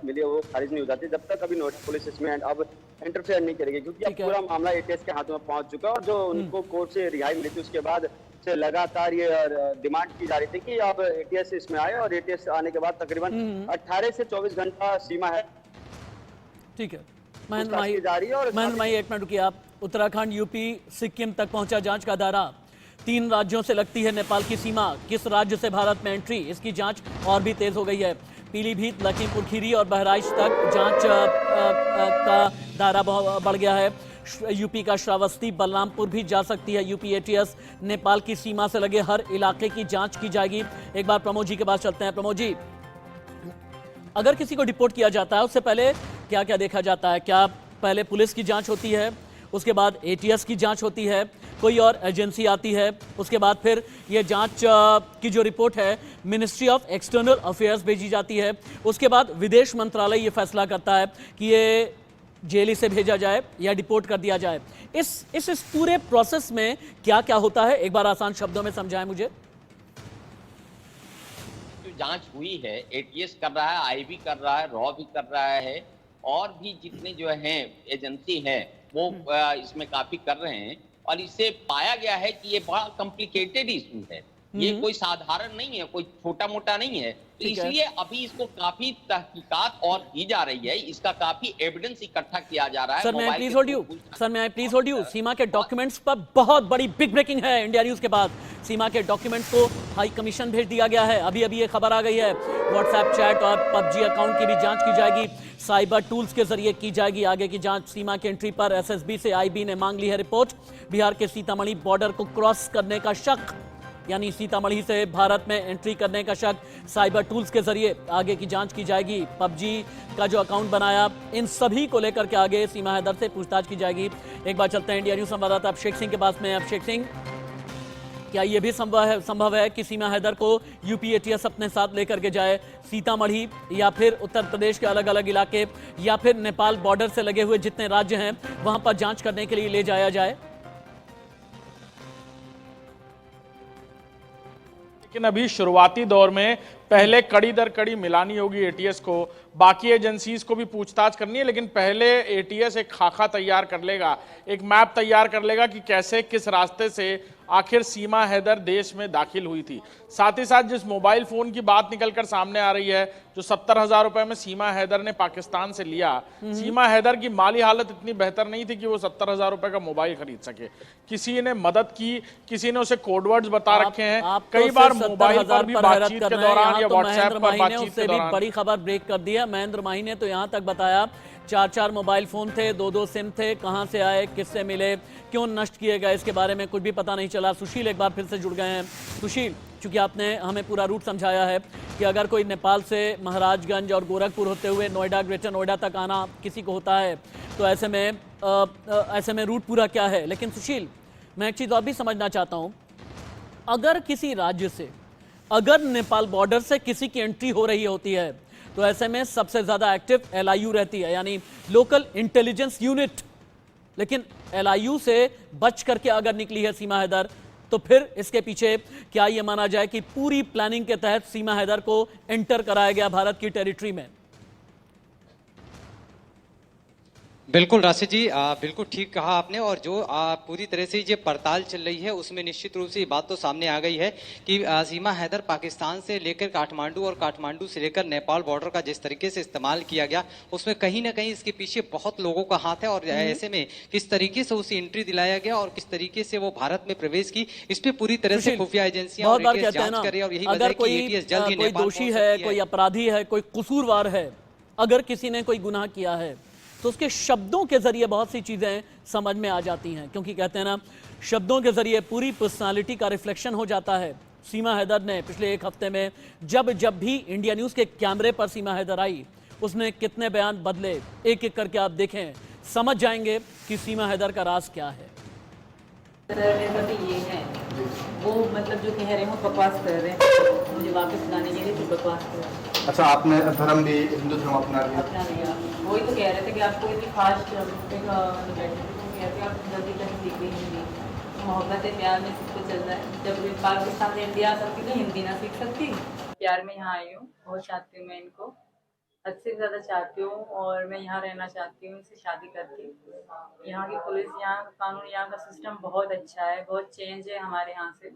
मिली है वो खारिज नहीं हो जाती जब तक अभी नोएडा पुलिस इसमें अब इंटरफेयर नहीं करेगी, क्योंकि अब पूरा मामला ATS के हाथों में पहुंच चुका है। और जो उनको कोर्ट से रिहाई मिली थी उसके बाद से लगातार ये डिमांड की जा रही थी कि अब ATS इसमें आए, और ATS आने के बाद तकरीबन 18 से 24 घंटा सीमा है। ठीक है महेंद्र माही, एक मिनट रुकिए आप। उत्तराखंड, यूपी, सिक्किम तक पहुंचा जांच का दायरा। 3 राज्यों से लगती है नेपाल की सीमा। किस राज्य से भारत में एंट्री, इसकी जांच और भी तेज हो गई है। पीलीभीत, लखीमपुर खीरी और बहराइच तक जांच का दायरा बढ़ गया है। यूपी का श्रावस्ती, बलरामपुर भी जा सकती है यूपी ATS। नेपाल की सीमा से लगे हर इलाके की जांच की जाएगी। एक बार प्रमोद जी के पास चलते हैं। प्रमोद जी, अगर किसी को डिपोर्ट किया जाता है उससे पहले क्या क्या देखा जाता है? क्या पहले पुलिस की जांच होती है, उसके बाद ATS की जांच होती है, कोई और एजेंसी आती है, उसके बाद फिर ये जांच की जो रिपोर्ट है मिनिस्ट्री ऑफ एक्सटर्नल अफेयर्स भेजी जाती है, उसके बाद विदेश मंत्रालय ये फैसला करता है कि ये जेल से भेजा जाए या डिपोर्ट कर दिया जाए। इस पूरे प्रोसेस में क्या क्या होता है, एक बार आसान शब्दों में समझाएं मुझे। जो जांच हुई है, ATS कर रहा है, IB कर रहा है, रॉ भी कर रहा है, और भी जितने जो हैं एजेंसी हैं वो इसमें काफी कर रहे हैं। और इससे पाया गया है कि ये बड़ा कॉम्प्लिकेटेड इशू है, ये कोई साधारण नहीं है, कोई छोटा मोटा नहीं है। तो इसलिए अभी इसको काफी तहकीकात और की जा रही है, इसका काफी एविडेंस इकट्ठा किया जा रहा है। सर मैं प्लीज होल्ड यू। सीमा के डॉक्यूमेंट्स पर बहुत बड़ी बिग ब्रेकिंग है इंडिया न्यूज के बाद। सीमा के डॉक्यूमेंट्स को हाई कमीशन भेज दिया गया है। अभी ये खबर आ गई है। व्हाट्सएप चैट और PUBG अकाउंट की भी जांच की जाएगी, साइबर टूल्स के जरिए की जाएगी आगे की जांच। सीमा की एंट्री पर SSB से IB ने मांग ली है रिपोर्ट। बिहार के सीतामढ़ी बॉर्डर को क्रॉस करने का शक, यानी सीतामढ़ी से भारत में एंट्री करने का शक, साइबर टूल्स के जरिए आगे की जांच की जाएगी। PUBG का जो अकाउंट बनाया, इन सभी को लेकर के आगे सीमा हैदर से पूछताछ की जाएगी। एक बार चलते हैं इंडिया न्यूज संवाददाता अभिषेक सिंह के पास में। अभिषेक सिंह, क्या यह भी संभव है कि सीमा हैदर को यूपी ATS अपने साथ लेकर के जाए, सीतामढ़ी या फिर उत्तर प्रदेश के अलग अलग इलाके या फिर नेपाल बॉर्डर से लगे हुए जितने राज्य हैं वहां पर जांच करने के लिए ले जाया जाए? लेकिन अभी शुरुआती दौर में पहले कड़ी दर कड़ी मिलानी होगी ATS को, बाकी एजेंसीज को भी पूछताछ करनी है। लेकिन पहले ATS एक खाका तैयार कर लेगा, एक मैप तैयार कर लेगा कि कैसे किस रास्ते से आखिर सीमा हैदर देश में दाखिल हुई थी। साथ ही साथ जिस मोबाइल फोन की बात निकलकर सामने आ रही है, जो 70,000 रुपए में सीमा हैदर ने पाकिस्तान से लिया, सीमा हैदर की माली हालत इतनी बेहतर नहीं थी कि वो 70,000 रुपए का मोबाइल खरीद सके। किसी ने मदद की, किसी ने उसे कोडवर्ड्स बता रखे हैं। कई बार मोबाइल पर भी बातचीत के दौरान या व्हाट्सएप पर बातचीत के दौरान बड़ी खबर ब्रेक कर दिया। महेंद्र माही ने तो यहां तक बताया 4 मोबाइल फोन थे, 2 सिम थे, कहां से आए, किससे मिले, क्यों नष्ट किए गए, इसके बारे में कुछ भी पता नहीं चला। सुशील एक बार फिर से जुड़ गए हैं। सुशील, चूंकि आपने हमें पूरा रूट समझाया है कि अगर कोई नेपाल से महाराजगंज और गोरखपुर होते हुए नोएडा, ग्रेटर नोएडा तक आना किसी को होता है तो ऐसे में रूट पूरा क्या है। लेकिन सुशील, मैं एक चीज़ और भी समझना चाहता हूँ। अगर किसी राज्य से, अगर नेपाल बॉर्डर से किसी की एंट्री हो रही होती है तो ऐसे में सबसे ज्यादा एक्टिव LIU रहती है, यानी लोकल इंटेलिजेंस यूनिट। लेकिन LIU से बच करके अगर निकली है सीमा हैदर, तो फिर इसके पीछे क्या ये माना जाए कि पूरी प्लानिंग के तहत सीमा हैदर को एंटर कराया गया भारत की टेरिटरी में? बिल्कुल राशिद जी, बिल्कुल ठीक कहा आपने। और जो पूरी तरह से ये पड़ताल चल रही है उसमें निश्चित रूप से ये बात तो सामने आ गई है कि सीमा हैदर पाकिस्तान से लेकर काठमांडू और काठमांडू से लेकर नेपाल बॉर्डर का जिस तरीके से इस्तेमाल किया गया, उसमें कहीं ना कहीं इसके पीछे बहुत लोगों का हाथ है। और ऐसे में किस तरीके से उसे एंट्री दिलाया गया और किस तरीके से वो भारत में प्रवेश की, इस पे पूरी तरह से खुफिया एजेंसियां बहुत बार कहते हैं ना, अगर कोई दोषी है, कोई अपराधी है, कोई कसूरवार है, अगर किसी ने कोई गुनाह किया है तो उसके शब्दों के जरिए बहुत सी चीजें समझ में आ जाती हैं, क्योंकि कहते हैं ना, शब्दों के जरिए पूरी पर्सनालिटी का रिफ्लेक्शन हो जाता है। सीमा हैदर ने पिछले एक हफ्ते में जब भी इंडिया न्यूज के कैमरे पर सीमा हैदर आई, उसने कितने बयान बदले, एक एक करके आप देखें, समझ जाएंगे कि सीमा हैदर का राज क्या है। ये है वो मतलब जो कह रहे हैं वो बकवास कर रहे हैं, मुझे वापस लाने के लिए तो बकवास कर रहे हैं। अच्छा, आपने धर्म भी, हिंदू धर्म अपना लिया, वही तो कह रहे थे कि आपको इतनी फास्ट बैठे तो कहते आप जल्दी जल्दी सीख गई हिंदी, मोहब्बत है, प्यार में सब कुछ चल रहा है। जब पाकिस्तान से इंडिया आ सकती तो हिंदी ना सीख सकती। प्यार में यहाँ आई हूँ, बहुत चाहती हूँ मैं इनको, हद से ज़्यादा चाहती हूँ, और मैं यहाँ रहना चाहती हूँ इनसे शादी करके। यहाँ की पुलिस, यहाँ का कानून, यहाँ का सिस्टम बहुत अच्छा है, बहुत चेंज है हमारे यहाँ से,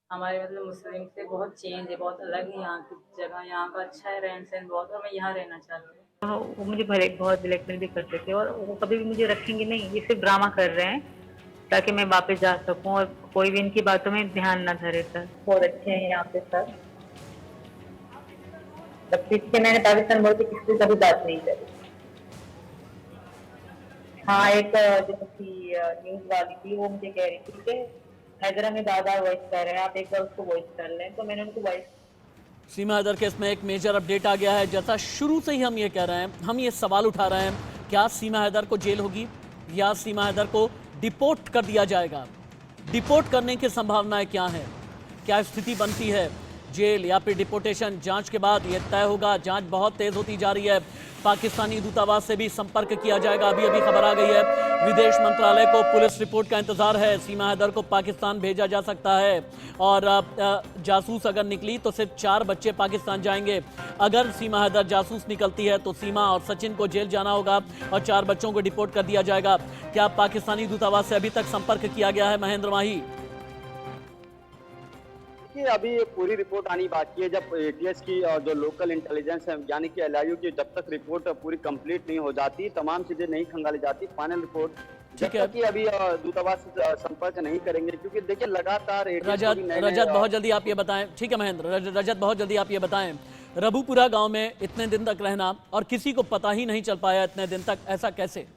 हमारे मतलब मुस्लिम से बहुत चेंज है, बहुत अलग है यहाँ की जगह, यहाँ का अच्छा है रहन सहन बहुत, और मैं यहाँ रहना चाहती हूँ। वो मुझे बहुत ब्लैकमेल भी करते थे और वो कभी भी मुझे रखेंगे नहीं, ये सिर्फ ड्रामा कर रहे हैं ताकि मैं वापस जा सकूँ और कोई भी इनकी बातों में ध्यान ना धरे। सर बहुत अच्छे हैं यहाँ पे सर, किससे मैंने पाकिस्तान बोल के किसी से कभी बात नहीं करी। हाँ, एक जो थी न्यूज वाली थी, वो मुझे कह रही थी कि हैदरा में दादा वॉइस कर रहे हैं, आप एक बार उसको वॉइस कर लें, तो मैंने उनको वॉइस। सीमा हैदर केस में एक मेजर अपडेट आ गया है। जैसा शुरू से ही हम ये कह रहे हैं, हम ये सवाल उठा रहे हैं, क्या सीमा हैदर को जेल होगी या सीमा हैदर को डिपोर्ट कर दिया जाएगा? डिपोर्ट करने की संभावनाएं क्या है, क्या स्थिति बनती है, जेल या फिर डिपोर्टेशन? जांच के बाद ये तय होगा। जांच बहुत तेज होती जा रही है, पाकिस्तानी दूतावास से भी संपर्क किया जाएगा। अभी अभी खबर आ गई है, विदेश मंत्रालय को पुलिस रिपोर्ट का इंतजार है, सीमा हैदर को पाकिस्तान भेजा जा सकता है। और जासूस अगर निकली तो सिर्फ 4 बच्चे पाकिस्तान जाएंगे। अगर सीमा हैदर जासूस निकलती है तो सीमा और सचिन को जेल जाना होगा और 4 बच्चों को डिपोर्ट कर दिया जाएगा। क्या पाकिस्तानी दूतावास से अभी तक संपर्क किया गया है, महेंद्र माही? कि अभी ये पूरी रिपोर्ट आनी बाकी है, जब ATS की जो लोकल इंटेलिजेंस है यानी कि LIU की जब तक रिपोर्ट पूरी कंप्लीट नहीं हो जाती, तमाम चीजें नहीं खंगाली जाती, फाइनल रिपोर्ट जब तक कि अभी दूतावास से संपर्क नहीं करेंगे, क्योंकि देखिए लगातार रजत बहुत जल्दी आप ये बताएं। ठीक है महेंद्र, रजत बहुत जल्दी आप ये बताएं, रबुपुरा गाँव में इतने दिन तक रहना और किसी को पता ही नहीं चल पाया इतने दिन तक, ऐसा कैसे?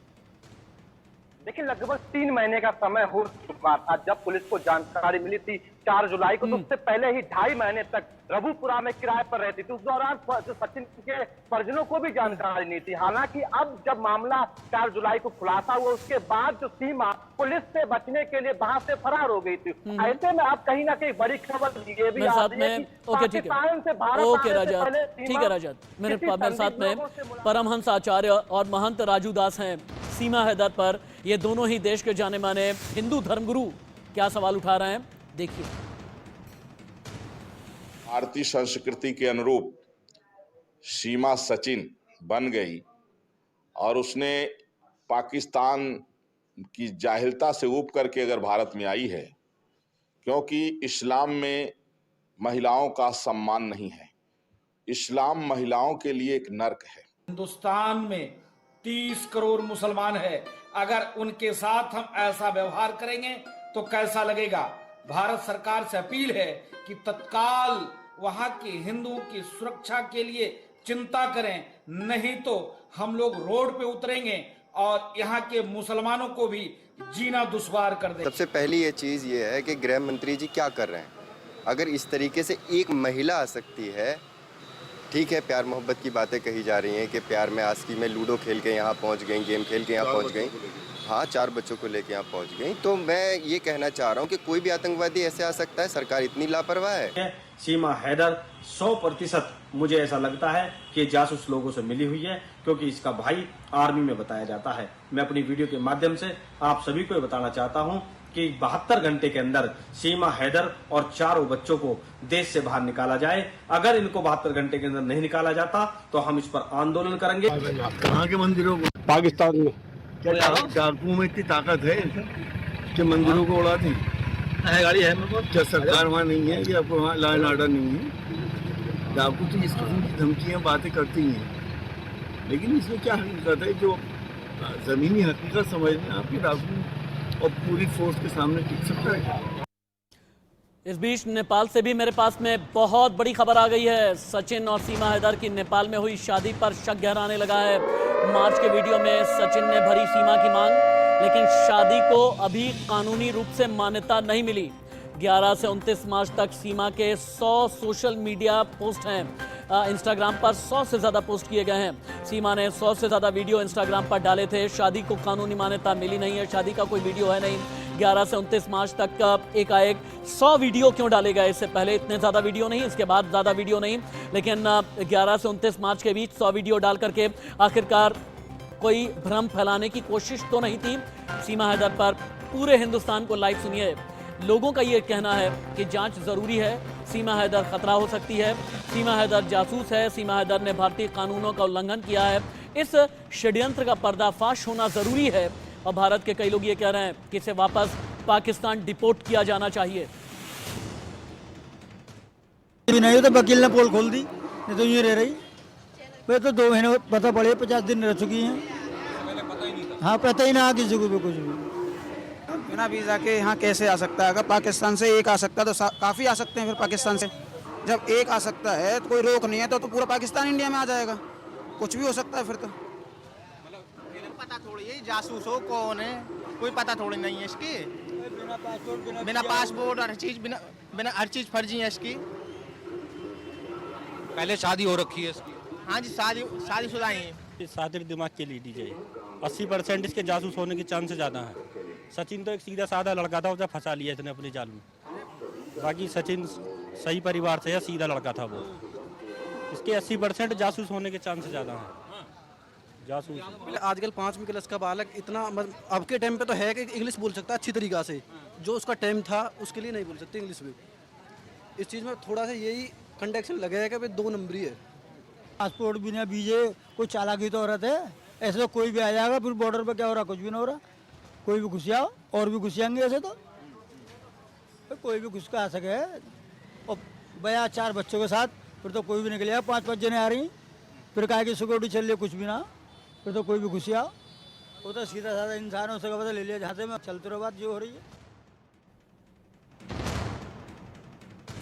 देखिए, लगभग 3 महीने का समय हो चुका था जब पुलिस को जानकारी मिली थी 4 जुलाई को, तो उससे पहले ही 2.5 महीने तक रबुपुरा में किराए पर रहती थी। उस दौरान सचिन के परिजनों को भी जानकारी नहीं थी। हालांकि अब जब मामला 4 जुलाई को खुलासा हुआ, उसके बाद जो सीमा पुलिस से बचने के लिए वहां से फरार हो गई थी। ऐसे में अब कहीं ना कहीं बड़ी खबर ये भी आ रही है कि पाकिस्तान से भारत आने से पहले ठीक है रजत, मेरे साथ में परमहंस आचार्य और महंत राजू दास हैं सीमा हैदर पर। ये दोनों ही देश के जाने माने हिंदू धर्मगुरु क्या सवाल उठा रहे हैं, देखिए। भारतीय संस्कृति के अनुरूप सीमा सचिन बन गई और उसने पाकिस्तान की जाहिलता से ऊब करके अगर भारत में आई है, क्योंकि इस्लाम में महिलाओं का सम्मान नहीं है, इस्लाम महिलाओं के लिए एक नर्क है। हिंदुस्तान में 30 करोड़ मुसलमान है, अगर उनके साथ हम ऐसा व्यवहार करेंगे तो कैसा लगेगा? भारत सरकार से अपील है कि तत्काल वहां के हिंदुओं की सुरक्षा के लिए चिंता करें, नहीं तो हम लोग रोड पे उतरेंगे और यहाँ के मुसलमानों को भी जीना दुश्वार कर देंगे। सबसे पहली ये चीज ये है कि गृह मंत्री जी क्या कर रहे हैं। अगर इस तरीके से एक महिला आ सकती है, ठीक है, प्यार मोहब्बत की बातें कही जा रही हैं कि प्यार में आस्की में लूडो खेल के यहाँ पहुँच गई, गेम खेल के यहाँ पहुँच गई। हाँ, 4 बच्चों को लेके यहाँ पहुँच गई। तो मैं ये कहना चाह रहा हूँ कि कोई भी आतंकवादी ऐसे आ सकता है? सरकार इतनी लापरवाह है? सीमा हैदर 100% मुझे ऐसा लगता है कि जासूस लोगों से मिली हुई है, क्योंकि इसका भाई आर्मी में बताया जाता है। मैं अपनी वीडियो के माध्यम से आप सभी को बताना चाहता हूं कि 72 घंटे के अंदर सीमा हैदर और 4 बच्चों को देश से बाहर निकाला जाए। अगर इनको 72 घंटे के अंदर नहीं निकाला जाता तो हम इस पर आंदोलन करेंगे। कहाँ के मंदिरों को? पाकिस्तान में। क्या डाकुओं में इतनी ताकत है कि मंदिरों को उड़ा दी? गाड़ी है क्या सरकार वहाँ नहीं है कि आपको वहाँ लॉ एंड ऑर्डर नहीं है? डाकू तो इस किस्म की धमकियाँ बातें करती हैं, लेकिन इसमें क्या हकीकत है? जो जमीनी हकीकत समझने आपकी डाकू और पूरी फोर्स के सामने टिक सकता है। इस बीच नेपाल से भी मेरे पास में बहुत बड़ी खबर आ गई है। सचिन और सीमा हैदर की नेपाल में हुई शादी पर शक गहराने लगा है। मार्च के वीडियो में सचिन ने भरी सीमा की मांग, लेकिन शादी को अभी कानूनी रूप से मान्यता नहीं मिली। 11 से 29 मार्च तक सीमा के 100 सोशल मीडिया पोस्ट हैं। इंस्टाग्राम पर 100 से ज़्यादा पोस्ट किए गए हैं। सीमा ने 100 से ज़्यादा वीडियो इंस्टाग्राम पर डाले थे। शादी को कानूनी मान्यता मिली नहीं है, शादी का कोई वीडियो है नहीं। 11 से 29 मार्च तक एकाएक 100 वीडियो क्यों डाले गए? इससे पहले इतने ज़्यादा वीडियो नहीं, इसके बाद ज़्यादा वीडियो नहीं, लेकिन 11 से 29 मार्च के बीच 100 वीडियो डाल करके आखिरकार कोई भ्रम फैलाने की कोशिश तो नहीं थी। सीमा हैदर पर पूरे हिंदुस्तान को लाइव सुनिए। लोगों का ये कहना है कि जांच जरूरी है, सीमा हैदर खतरा हो सकती है, सीमा हैदर जासूस है, सीमा हैदर ने भारतीय कानूनों का उल्लंघन किया है। इस षड्यंत्र का पर्दाफाश होना जरूरी है और भारत के कई लोग ये कह रहे हैं कि इसे वापस पाकिस्तान डिपोर्ट किया जाना चाहिए। नहीं तो वकील ने पोल खोल दी, नहीं तो ये रह रही। वे तो 2 महीने पता पड़े, 50 दिन रह चुकी हैं। हाँ, पता ही ना किसी को भी कुछ भी। बिना वीज़ा के यहाँ कैसे आ सकता है? अगर पाकिस्तान से एक आ सकता है तो काफ़ी आ सकते हैं। फिर पाकिस्तान से जब एक आ सकता है तो कोई रोक नहीं है, तो पूरा पाकिस्तान इंडिया में आ जाएगा। कुछ भी हो सकता है फिर तो। पता थोड़ी है जासूस हो कौन है, कोई पता थोड़ी नहीं है इसकी। बिना पासपोर्ट हर चीज़, बिना हर चीज़ फर्जी है इसकी। पहले शादी हो रखी है इसकी? हाँ जी, शादीशुदा ही। सादिर दिमाग के लिए डीजे 80% इसके जासूस होने के चांस ज़्यादा है। सचिन तो एक सीधा साधा लड़का था, उसे फंसा लिया इसने अपने जाल में। बाकी सचिन सही परिवार से है, सीधा लड़का था वो। इसके 80% जासूस होने के चांस ज़्यादा हैं। जासूस आजकल 5वीं क्लास का बालक इतना अब के टाइम पे तो है कि इंग्लिश बोल सकता है अच्छी तरीक़ा से। जो उसका टाइम था उसके लिए नहीं बोल सकते इंग्लिश में। इस चीज़ में थोड़ा सा यही कंडक्शन लगेगा कि भाई 2 नंबरी है। पासपोर्ट बिना वीजे कोई चालाकी तो औरत है, ऐसे तो कोई भी आ जाएगा। फिर बॉर्डर पे क्या हो रहा? कुछ भी नहीं हो रहा। कोई भी घुस जाओ, और भी घुस जाएंगे। ऐसे तो कोई भी घुस के आ सके। और भैया 4 बच्चों के साथ फिर तो कोई भी निकलेगा। 5-5 जने आ रही, फिर कहा कि सिक्योरिटी चल रही, कुछ भी ना, फिर तो कोई भी घुस जाओ। वो तो सीधा साधा इंसान हो सके, पता ले लिया जहाँ से मैं चलते रहो। बात जो हो रही है।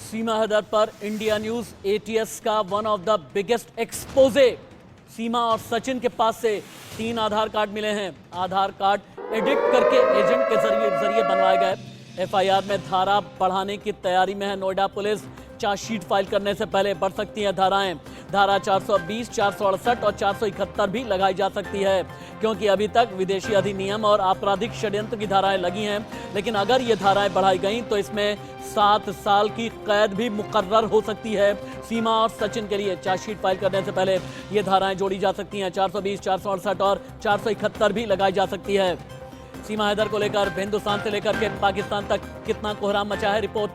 सीमा हैदर पर इंडिया न्यूज ATS का one of the biggest expose. Seema और सचिन के पास से 3 आधार कार्ड मिले हैं। आधार कार्ड एडिट करके एजेंट के जरिए बनवाए गए। FIR में धारा बढ़ाने की तैयारी में है नोएडा पुलिस। चार्जशीट फाइल करने से पहले बढ़ सकती हैं धाराएं। धारा 420, 468 और 471 भी लगाई जा सकती है, क्योंकि अभी तक विदेशी अधिनियम और आपराधिक षड्यंत्र की धाराएं लगी हैं। लेकिन अगर ये धाराएं बढ़ाई गई तो इसमें 7 साल की कैद भी मुकर्रर हो सकती है। सीमा और सचिन के लिए चार्जशीट फाइल करने से पहले ये धाराएं जोड़ी जा सकती हैं। 420, 468 और 471 भी लगाई जा सकती है। सीमा हैदर को लेकर हिंदुस्तान से लेकर के पाकिस्तान तक कितना कोहराम मचा है, रिपोर्ट।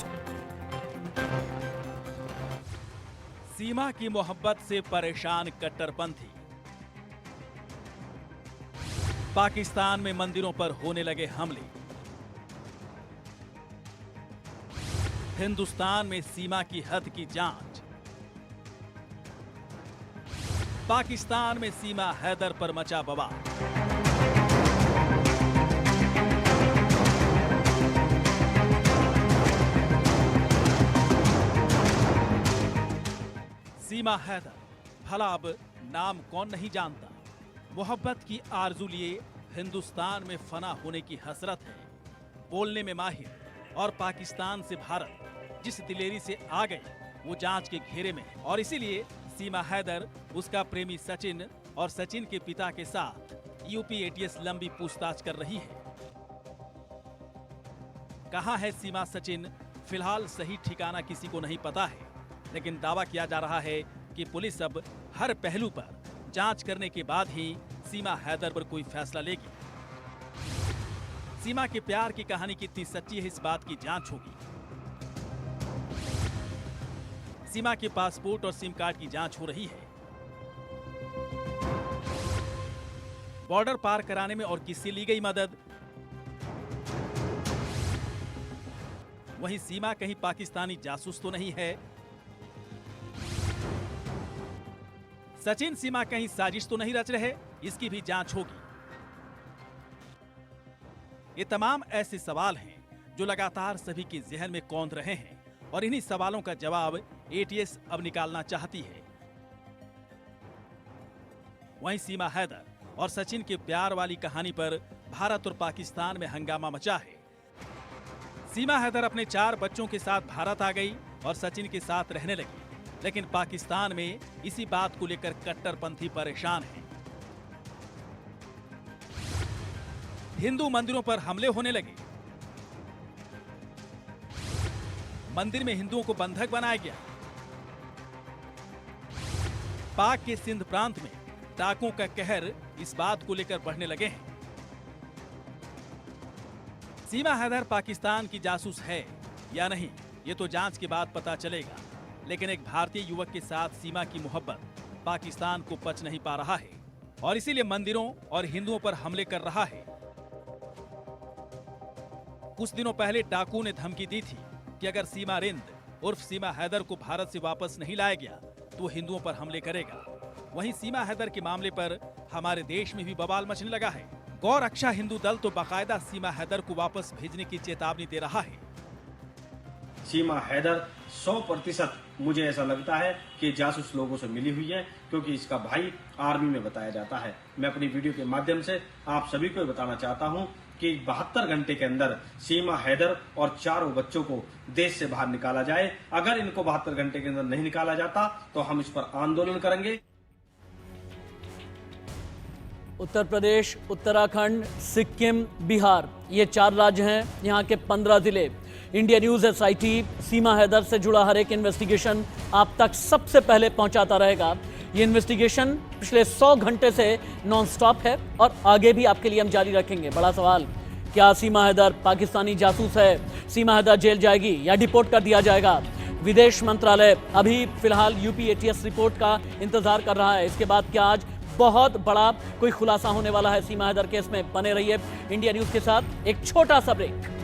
सीमा की मोहब्बत से परेशान कट्टरपंथी। पाकिस्तान में मंदिरों पर होने लगे हमले। हिंदुस्तान में सीमा की हद की जांच। पाकिस्तान में सीमा हैदर पर मचा बवाल। सीमा हैदर, भला अब नाम कौन नहीं जानता। मोहब्बत की आरजू लिए हिंदुस्तान में फना होने की हसरत है। बोलने में माहिर और पाकिस्तान से भारत जिस दिलेरी से आ गए वो जांच के घेरे में है। और इसीलिए सीमा हैदर, उसका प्रेमी सचिन और सचिन के पिता के साथ यूपी एटीएस लंबी पूछताछ कर रही है। कहां है सीमा सचिन, फिलहाल सही ठिकाना किसी को नहीं पता है, लेकिन दावा किया जा रहा है कि पुलिस अब हर पहलू पर जांच करने के बाद ही सीमा हैदर पर कोई फैसला लेगी। सीमा के प्यार की कहानी कितनी सच्ची है, इस बात की जांच होगी। सीमा के पासपोर्ट और सिम कार्ड की जांच हो रही है। बॉर्डर पार कराने में और किससे ली गई मदद? वहीं सीमा कहीं पाकिस्तानी जासूस तो नहीं है? सचिन सीमा कहीं साजिश तो नहीं रच रहे? इसकी भी जांच होगी। ये तमाम ऐसे सवाल हैं जो लगातार सभी के जहन में कौंध रहे हैं और इन्हीं सवालों का जवाब एटीएस अब निकालना चाहती है। वहीं सीमा हैदर और सचिन के प्यार वाली कहानी पर भारत और पाकिस्तान में हंगामा मचा है। सीमा हैदर अपने 4 बच्चों के साथ भारत आ गई और सचिन के साथ रहने लगी, लेकिन पाकिस्तान में इसी बात को लेकर कट्टरपंथी परेशान हैं। हिंदू मंदिरों पर हमले होने लगे। मंदिर में हिंदुओं को बंधक बनाया गया। पाक के सिंध प्रांत में डाकुओं का कहर इस बात को लेकर बढ़ने लगे हैं। सीमा हैदर पाकिस्तान की जासूस है या नहीं, ये तो जांच के बाद पता चलेगा, लेकिन एक भारतीय युवक के साथ सीमा की मोहब्बत पाकिस्तान को पच नहीं पा रहा है और इसीलिए मंदिरों और हिंदुओं पर हमले कर रहा है। कुछ दिनों पहले डाकू ने धमकी दी थी कि अगर सीमा रिंद उर्फ सीमा हैदर को भारत से वापस नहीं लाया गया तो वो हिंदुओं पर हमले करेगा। वहीं सीमा हैदर के मामले पर हमारे देश में भी बवाल मचने लगा है। गौ रक्षा हिंदू दल तो बाकायदा सीमा हैदर को वापस भेजने की चेतावनी दे रहा है। सीमा हैदर 100% मुझे ऐसा लगता है कि जासूस लोगों से मिली हुई है, क्योंकि इसका भाई आर्मी में बताया जाता है। मैं अपनी वीडियो के माध्यम से आप सभी को बताना चाहता हूं कि 72 घंटे के अंदर सीमा हैदर और 4 बच्चों को देश से बाहर निकाला जाए। अगर इनको 72 घंटे के अंदर नहीं निकाला जाता तो हम इस पर आंदोलन करेंगे। उत्तर प्रदेश, उत्तराखंड, सिक्किम, बिहार, ये 4 राज्य हैं। यहाँ के 15 जिले। इंडिया न्यूज SIT सीमा हैदर से जुड़ा हर एक इन्वेस्टिगेशन आप तक सबसे पहले पहुंचाता रहेगा। ये इन्वेस्टिगेशन पिछले 100 घंटे से नॉन स्टॉप है और आगे भी आपके लिए हम जारी रखेंगे। बड़ा सवाल, क्या सीमा हैदर पाकिस्तानी जासूस है? सीमा हैदर जेल जाएगी या डिपोर्ट कर दिया जाएगा? विदेश मंत्रालय अभी फिलहाल यूपी ATS रिपोर्ट का इंतजार कर रहा है। इसके बाद क्या आज बहुत बड़ा कोई खुलासा होने वाला है सीमा हैदर केस में? बने रहिए इंडिया न्यूज के साथ। एक छोटा सा ब्रेक।